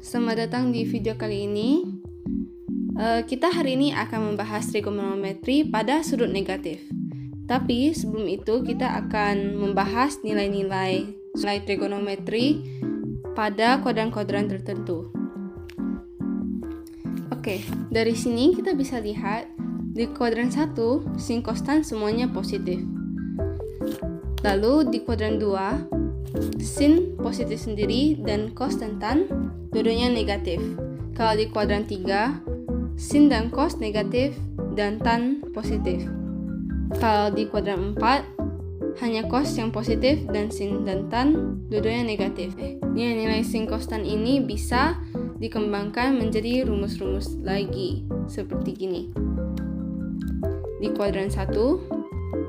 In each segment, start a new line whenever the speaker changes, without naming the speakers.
Selamat datang di video kali ini. Kita hari ini akan membahas trigonometri pada sudut negatif. Tapi sebelum itu kita akan membahas nilai-nilai trigonometri pada kuadran-kuadran tertentu. Oke, dari sini kita bisa lihat di kuadran 1 sin kostan semuanya positif. Lalu di kuadran 2 sin positif sendiri dan cos dan tan dua-duanya negatif. Kalau di kuadran 3 sin dan cos negatif dan tan positif. Kalau di kuadran 4 hanya cos yang positif dan sin dan tan dua-duanya negatif. Nilai sin cos tan ini bisa dikembangkan menjadi rumus-rumus lagi seperti gini. Di kuadran 1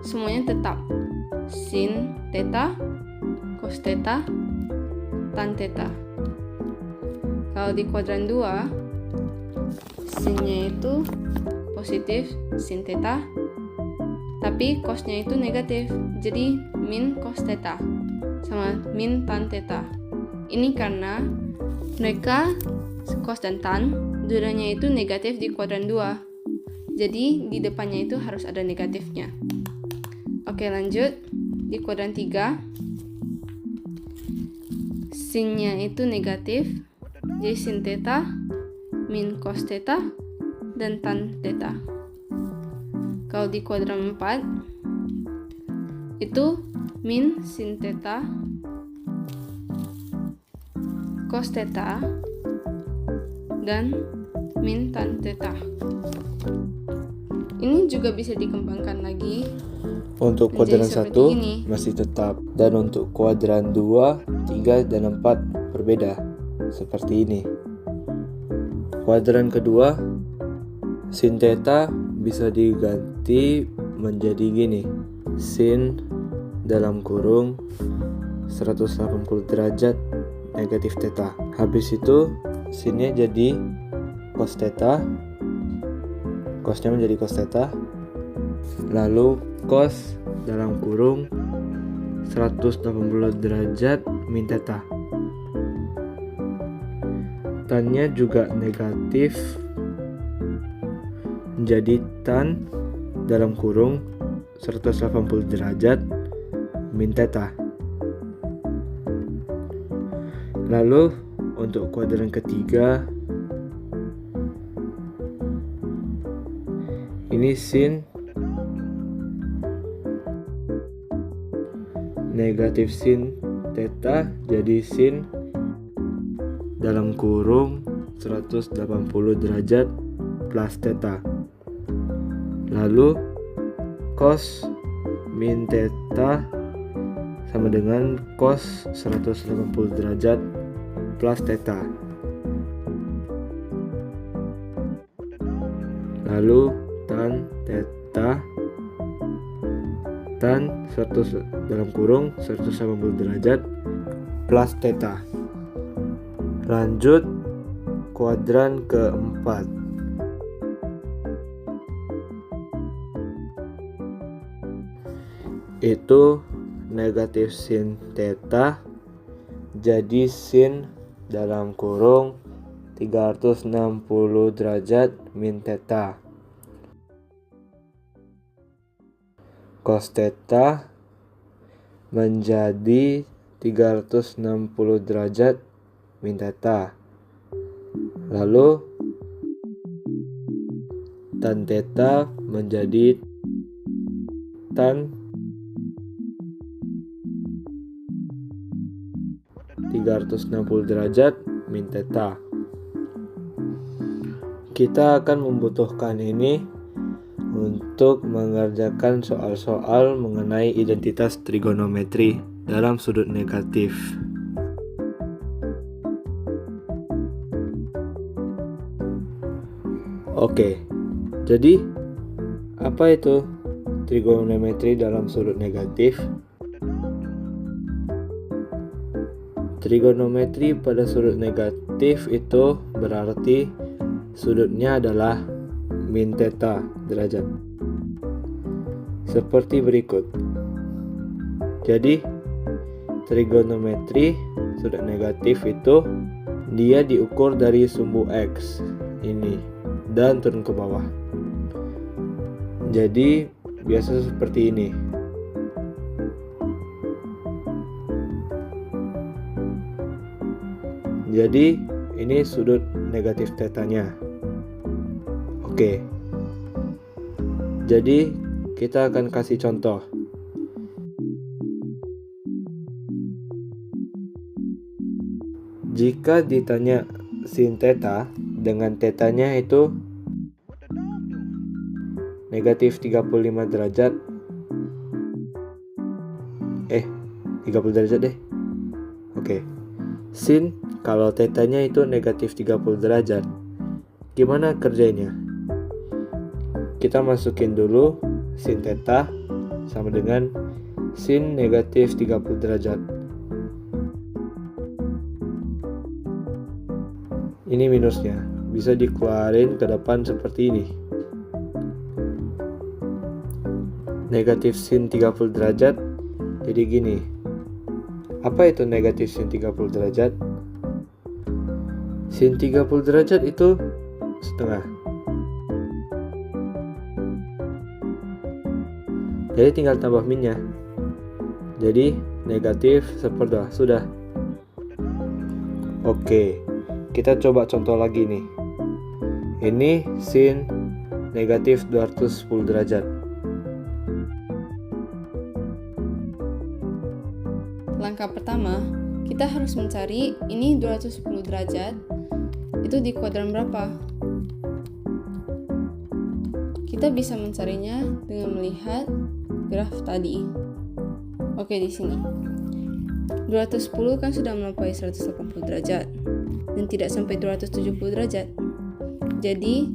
semuanya tetap sin theta, cos theta, tan theta. Kalau di kuadran 2 sinnya itu positif sin theta, tapi cosnya itu negatif, jadi min cos theta sama min tan theta. Ini karena mereka cos dan tan dua-duanya itu negatif di kuadran 2, jadi di depannya itu harus ada negatifnya. Oke, lanjut. Di kuadran 3 sinnya itu negatif, jadi sin theta, min cos theta, dan tan theta. Kalau di kuadran 4 itu min sin theta, cos theta, dan min tan theta. Ini juga bisa dikembangkan lagi.
Untuk kuadran 1 masih tetap, dan untuk kuadran 2, 3, dan 4 berbeda seperti ini. Kuadran kedua sin theta bisa diganti menjadi gini, sin dalam kurung 180 derajat negatif theta. Habis itu sinnya jadi cos theta, cosnya menjadi cos theta, lalu cos dalam kurung 180 derajat min theta. Tannya juga negatif menjadi tan dalam kurung 180 derajat min theta. Lalu untuk kuadran ketiga ini sin negatif sin theta jadi sin dalam kurung 180 derajat plus theta. Lalu cos min theta sama dengan cos 180 derajat plus theta. Lalu tan theta, tan 100 dalam kurung 180 derajat plus theta. Lanjut kuadran keempat. Itu negatif sin theta jadi sin dalam kurung 360 derajat min theta. Cos theta menjadi 360 derajat min theta. Lalu tan theta menjadi tan 360 derajat min theta. Kita akan membutuhkan ini untuk mengerjakan soal-soal mengenai identitas trigonometri dalam sudut negatif. Oke, jadi apa itu trigonometri dalam sudut negatif? Trigonometri pada sudut negatif itu berarti sudutnya adalah min theta derajat. Seperti berikut. Jadi trigonometri sudut negatif itu dia diukur dari sumbu X ini dan turun ke bawah. Jadi biasa seperti ini. Jadi ini sudut negatif tetanya. Oke. Jadi kita akan kasih contoh. Jika ditanya sin theta dengan tetanya itu negatif 35 derajat 30 derajat deh. Oke. Sin kalau tetanya itu negatif 30 derajat, gimana kerjanya? Kita masukin dulu sin theta sama dengan sin negatif 30 derajat. Ini minusnya, bisa dikeluarin ke depan seperti ini. Negatif sin 30 derajat jadi gini. Apa itu negatif sin 30 derajat? Sin 30 derajat itu setengah. Jadi tinggal tambah minnya. Jadi negatif 1/2 sudah. Oke, kita coba contoh lagi nih. Ini sin negatif 210 derajat.
Langkah pertama, kita harus mencari ini 210 derajat itu di kuadran berapa. Kita bisa mencarinya dengan melihat graf tadi. Oke, di sini 210 kan sudah melampaui 180 derajat dan tidak sampai 270 derajat. Jadi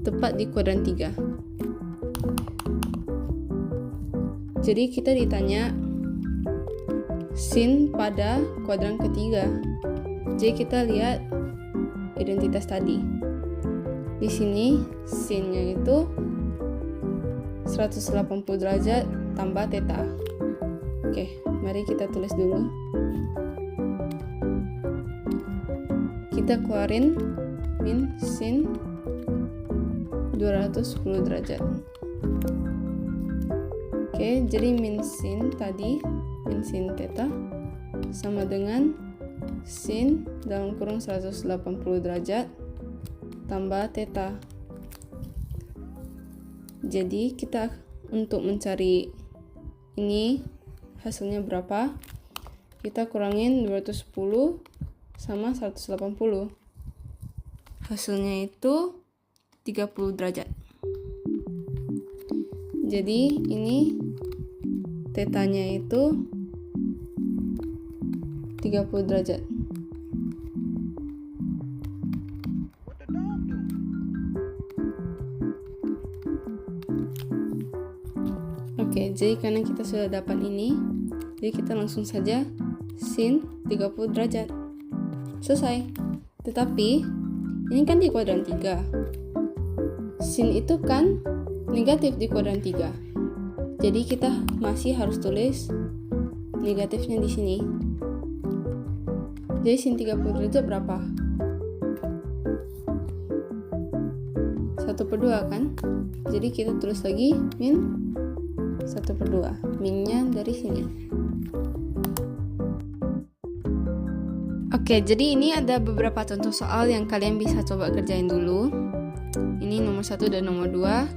tepat di kuadran 3. Jadi kita ditanya sin pada kuadran ketiga. Jadi kita lihat identitas tadi. Di sini sinnya itu 180 derajat tambah theta. Oke, mari kita tulis dulu. Kita keluarin min sin 210 derajat. Oke, jadi min sin tadi, min sin theta sama dengan sin dalam kurung 180 derajat tambah theta. Jadi kita untuk mencari ini hasilnya berapa, kita kurangin 210 sama 180. Hasilnya itu 30 derajat. Jadi ini tetanya itu 30 derajat. Oke, jadi karena kita sudah dapat ini, jadi kita langsung saja sin 30 derajat. Selesai. Tetapi ini kan di kuadran 3. Sin itu kan negatif di kuadran 3. Jadi kita masih harus tulis negatifnya di sini. Jadi sin 30 derajat berapa? 1/2 kan? Jadi kita tulis lagi min 1/2. Minnya dari sini. Oke, jadi ini ada beberapa contoh soal yang kalian bisa coba kerjain dulu. Ini nomor 1 dan nomor 2.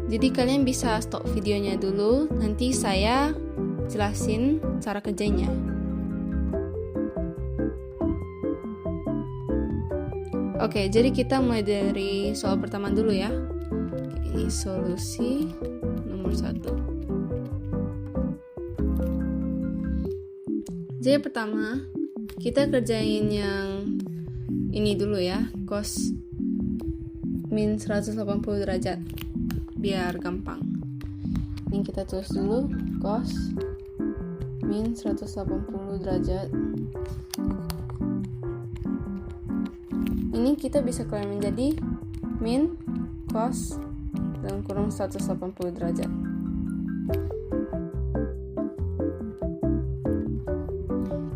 Jadi kalian bisa stop videonya dulu, nanti saya jelasin cara kerjanya. Oke, jadi kita mulai dari soal pertama dulu ya. Ini solusi nomor 1. Jadi pertama, kita kerjain yang ini dulu ya, cos min 180 derajat, biar gampang. Ini kita tulis dulu, cos min 180 derajat. Ini kita bisa keluar menjadi min cos dalam kurung 180 derajat.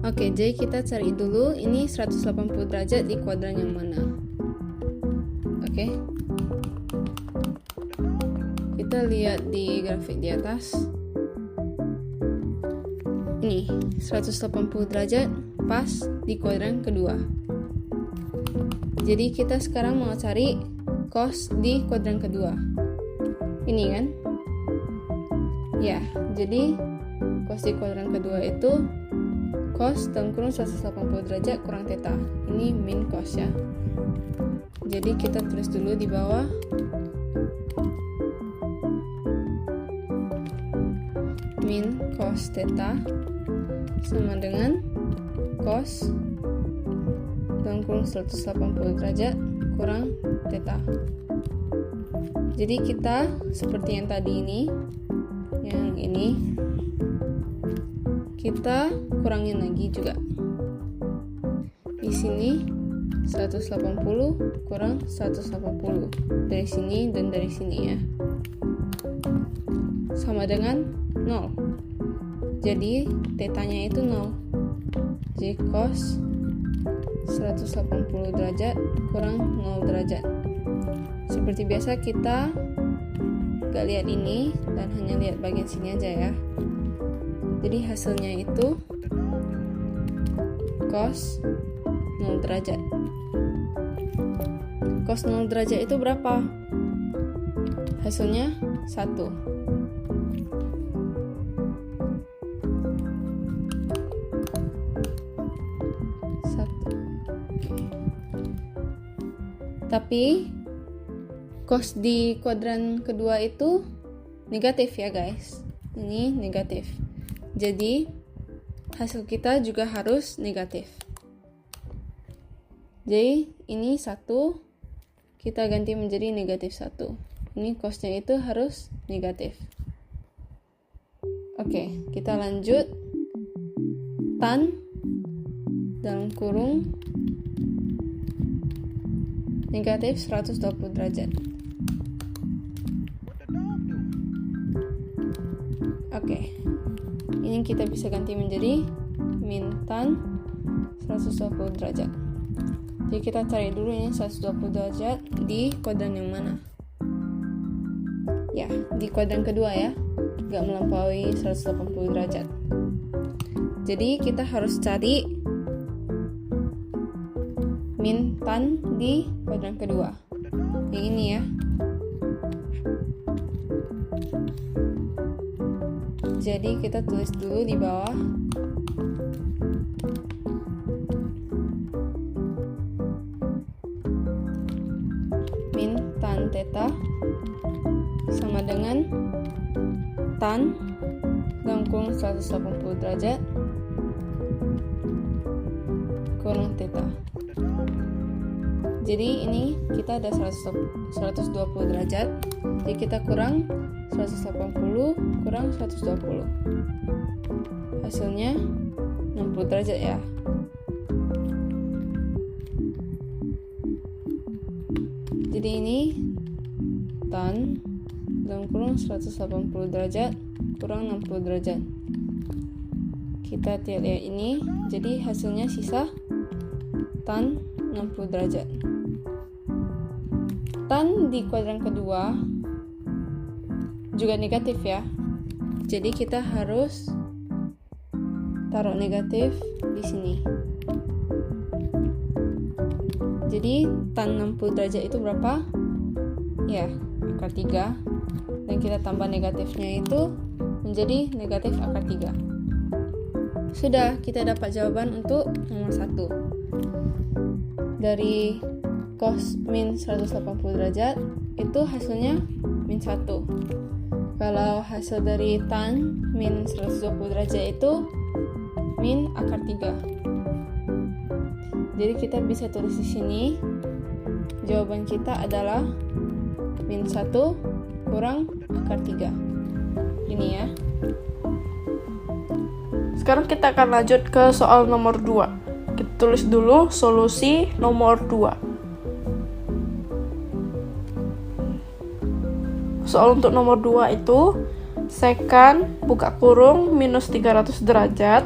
Oke, jadi kita cari dulu ini 180 derajat di kuadran yang mana. Oke. Kita lihat di grafik di atas. Ini 180 derajat pas di kuadran kedua. Jadi kita sekarang mau cari cos di kuadran kedua. Ini kan? Ya, jadi cos di kuadran kedua itu cos dalam kurung 180 derajat kurang theta. Ini min cos ya. Jadi kita tulis dulu di bawah. Min cos theta sama dengan cos dalam kurung 180 derajat kurang theta. Jadi kita seperti yang tadi ini, kita kurangin lagi juga. Di sini 180 kurang 180 dari sini dan dari sini ya, sama dengan 0. Jadi tetanya itu 0. Jadi cos 180 derajat kurang 0 derajat. Seperti biasa kita gak lihat ini dan hanya lihat bagian sini aja ya. Jadi hasilnya itu cos 0 derajat. Cos 0 derajat itu berapa? Hasilnya 1. Tapi cos di kuadran kedua itu negatif ya guys. Ini negatif. Jadi hasil kita juga harus negatif. Jadi ini 1 kita ganti menjadi negatif 1. Ini cosnya itu harus negatif. Oke, kita lanjut. Tan dalam kurung negatif 120 derajat. Oke. Ini kita bisa ganti menjadi min tan 120 derajat. Jadi kita cari dulu ini 120 derajat di kuadran yang mana? Ya, di kuadran kedua ya. Gak melampaui 180 derajat. Jadi kita harus cari min tan di kuadran kedua. Yang ini ya. Jadi kita tulis dulu di bawah. Min tan theta sama dengan tan dalam kurung 180 derajat kurang theta. Jadi ini kita ada 120 derajat. Jadi kita kurang 180 kurang 120. Hasilnya 60 derajat ya. Jadi ini tan dalam kurung 180 derajat kurang 60 derajat. Kita lihat ini. Jadi hasilnya sisa tan 60 derajat. Tan di kuadran kedua juga negatif ya. Jadi kita harus taruh negatif di sini. Jadi tan 60 derajat itu berapa? Ya, akar 3. Dan kita tambah negatifnya itu menjadi negatif akar 3. Sudah, kita dapat jawaban untuk nomor 1. Dari cos min 180 derajat itu hasilnya min 1. Kalau hasil dari tan min 120 derajat itu min akar 3. Jadi kita bisa tulis di sini jawaban kita adalah min 1 kurang akar 3. Ini ya.
Sekarang kita akan lanjut ke soal nomor 2. Kita tulis dulu solusi nomor 2. Soal untuk nomor 2 itu sekan buka kurung minus 300 derajat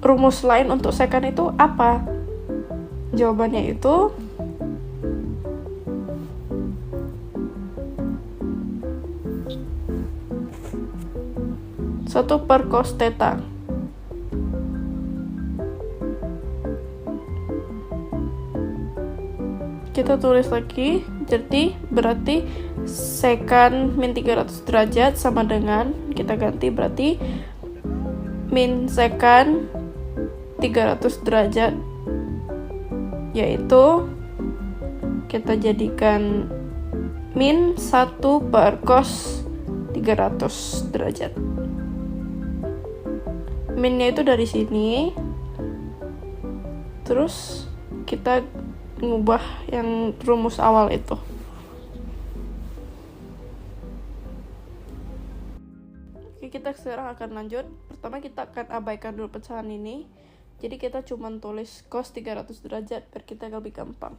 rumus lain untuk sekan itu apa? Jawabannya itu satu per cos theta. Kita tulis lagi, jadi berarti sekan min 300 derajat sama dengan, kita ganti berarti min sekan 300 derajat, yaitu kita jadikan min 1 per cos 300 derajat. Minnya itu dari sini, terus kita ngubah yang rumus awal itu. Oke, kita sekarang akan lanjut. Pertama kita akan abaikan dulu pecahan ini. Jadi kita cuma tulis cos 300 derajat biar kita lebih gampang.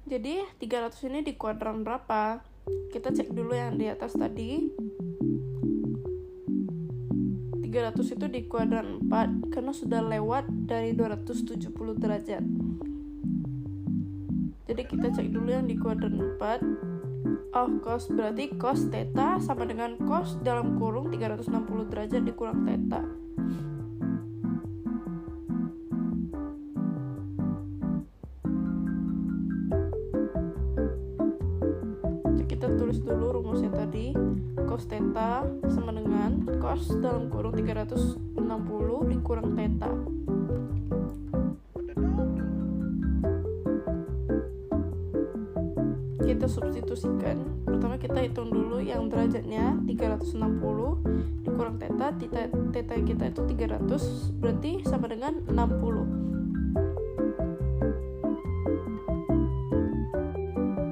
Jadi 300 ini di kuadran berapa? Kita cek dulu yang di atas tadi. 300 itu di kuadran 4 karena sudah lewat dari 270 derajat. Jadi kita cek dulu yang di kuadran 4. Cos berarti cos theta sama dengan cos dalam kurung 360 derajat dikurang theta. Kita tulis dulu rumusnya tadi. Cos theta sama dengan cos dalam kurung 360 dikurang theta. Kita substitusikan. Pertama kita hitung dulu yang derajatnya 360 dikurang theta. Theta kita itu 300, berarti sama dengan 60.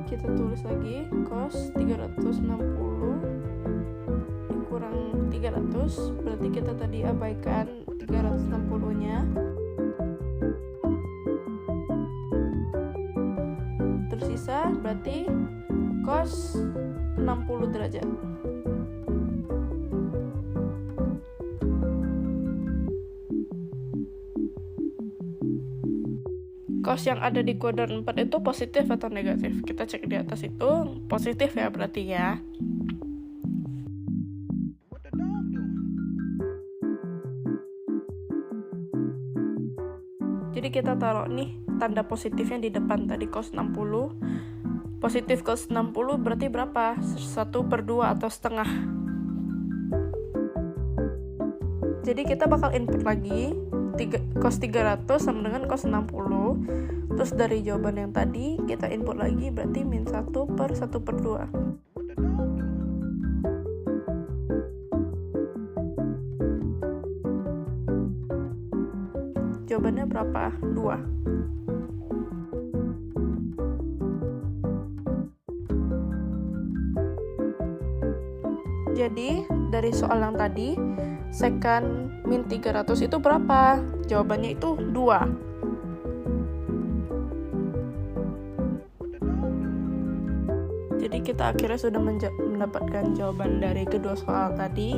Kita tulis lagi cos 360 dikurang 300, berarti kita tadi abaikan 360 nya. Tersisa berarti cos 60 derajat. Cos yang ada di kuadran 4 itu positif atau negatif? Kita cek di atas itu positif ya berarti ya. Jadi kita taruh nih tanda positifnya di depan tadi cos 60. Positif cos 60 berarti berapa? 1/2 atau setengah. Jadi kita bakal input lagi cos 300 sama dengan cos 60. Terus dari jawaban yang tadi kita input lagi berarti min 1 per 1/2. Jawabannya berapa? 2. Jadi dari soal yang tadi sekan min 300 itu berapa? Jawabannya itu 2. Jadi kita akhirnya sudah mendapatkan jawaban dari kedua soal tadi.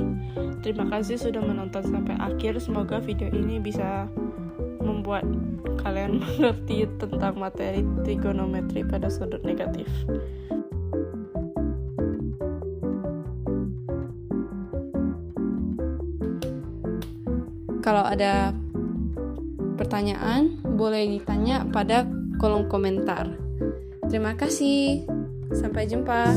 Terima kasih sudah menonton sampai akhir. Semoga video ini bisa membuat kalian mengerti tentang materi trigonometri pada sudut negatif.
Kalau ada pertanyaan, boleh ditanya pada kolom komentar. Terima kasih. Sampai jumpa.